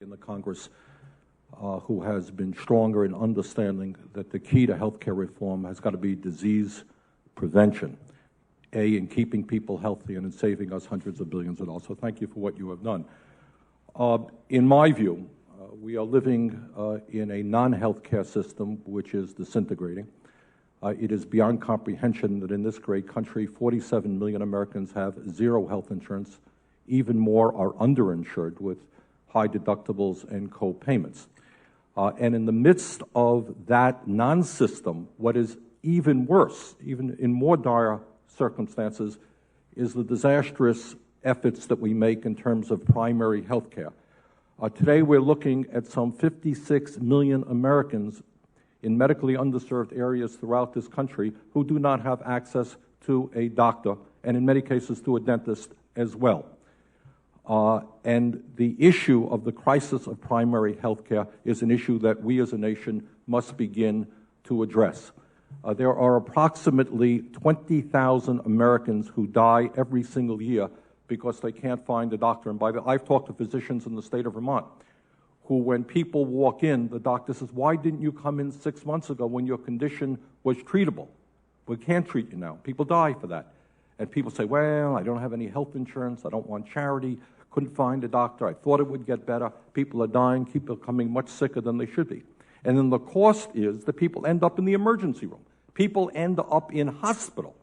in the Congress who has been stronger in understanding that the key to health care reform has got to be disease prevention, in keeping people healthy and in saving us hundreds of billions of dollars. So thank you for what you have done. In my view, we are living in a non-health care system which is disintegrating. It is beyond comprehension that in this great country, 47 million Americans have zero health insurance. Even more are underinsured with high deductibles and co-payments. And in the midst of that non-system, what is even worse, even in more dire circumstances, is the disastrous efforts that we make in terms of primary health care. Today we're looking at some 56 million Americans in medically underserved areas throughout this country who do not have access to a doctor, and in many cases to a dentist as well. And the issue of the crisis of primary health care is an issue that we as a nation must begin to address. There are approximately 20,000 Americans who die every single year because they can't find a doctor. And I've talked to physicians in the state of Vermont who, when people walk in, the doctor says, "Why didn't you come in 6 months ago when your condition was treatable? We can't treat you now." People die for that. And people say, "Well, I don't have any health insurance, I don't want charity, couldn't find a doctor, I thought it would get better." People are dying, people are becoming much sicker than they should be. And then the cost is that people end up in the emergency room. People end up in hospital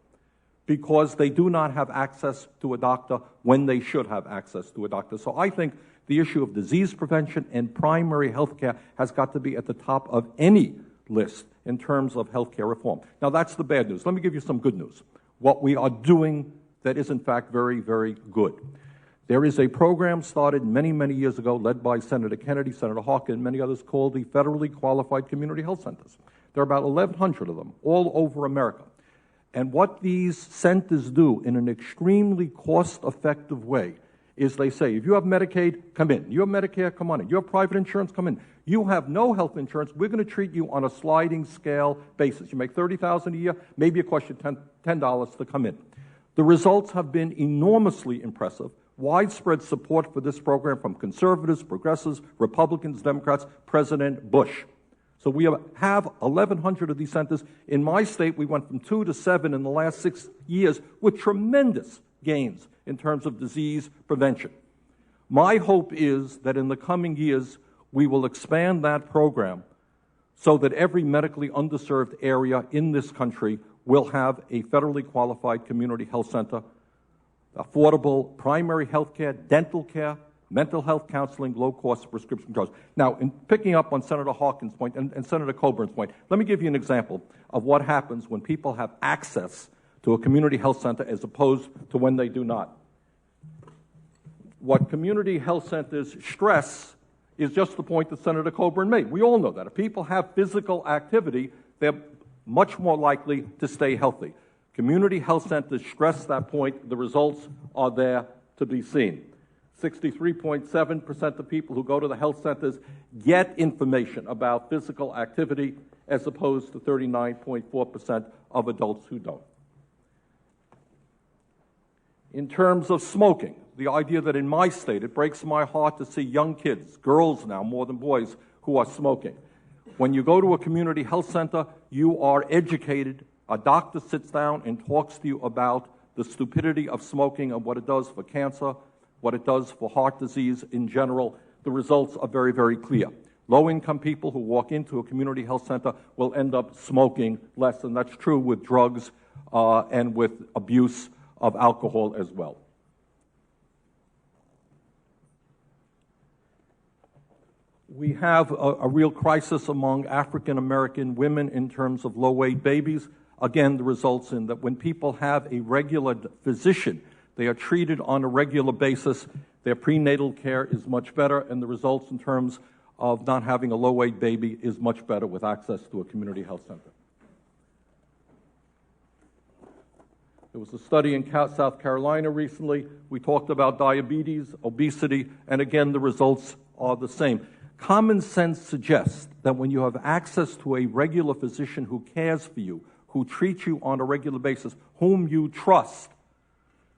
because they do not have access to a doctor when they should have access to a doctor. So I think the issue of disease prevention and primary health care has got to be at the top of any list in terms of health care reform. Now, that's the bad news. Let me give you some good news. What we are doing that is, in fact, very, very good. There is a program started many, many years ago, led by Senator Kennedy, Senator Harkin, and many others, called the Federally Qualified Community Health Centers. There are about 1,100 of them all over America. And what these centers do in an extremely cost-effective way is they say, if you have Medicaid, come in. You have Medicare, come on in. You have private insurance, come in. You have no health insurance, we're going to treat you on a sliding scale basis. You make $30,000 a year, maybe it costs you $10 to come in. The results have been enormously impressive. Widespread support for this program from conservatives, progressives, Republicans, Democrats, President Bush. So we have 1,100 of these centers. In my state, we went from 2 to 7 in the last 6 years with tremendous gains in terms of disease prevention. My hope is that in the coming years, we will expand that program so that every medically underserved area in this country will have a federally qualified community health center, affordable primary health care, dental care, mental health counseling, low-cost prescription drugs. Now, in picking up on Senator Harkin's point and Senator Coburn's point, let me give you an example of what happens when people have access to a community health center as opposed to when they do not. What community health centers stress is just the point that Senator Coburn made. We all know that. If people have physical activity, they're much more likely to stay healthy. Community health centers stress that point. The results are there to be seen. 63.7% of people who go to the health centers get information about physical activity as opposed to 39.4% of adults who don't. In terms of smoking, the idea that in my state, it breaks my heart to see young kids, girls now more than boys, who are smoking. When you go to a community health center, you are educated. A doctor sits down and talks to you about the stupidity of smoking and what it does for cancer, what it does for heart disease in general. The results are very, very clear. Low-income people who walk into a community health center will end up smoking less, and that's true with drugs and with abuse of alcohol as well. We have a real crisis among African-American women in terms of low-weight babies. Again, the results in that when people have a regular physician, they are treated on a regular basis, their prenatal care is much better, and the results in terms of not having a low-weight baby is much better with access to a community health center. There was a study in South Carolina recently. We talked about diabetes, obesity, and again, the results are the same. Common sense suggests that when you have access to a regular physician who cares for you, who treats you on a regular basis, whom you trust,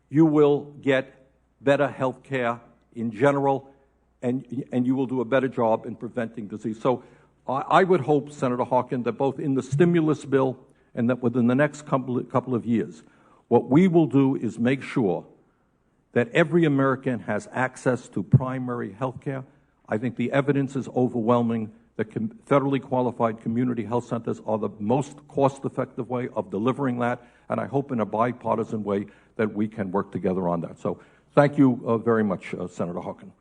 you will get better health care in general and you will do a better job in preventing disease. So I would hope, Senator Harkin, that both in the stimulus bill and that within the next couple of years, what we will do is make sure that every American has access to primary health care. I think the evidence is overwhelming that federally qualified community health centers are the most cost-effective way of delivering that, and I hope in a bipartisan way that we can work together on that. So thank you very much, Senator Harkin.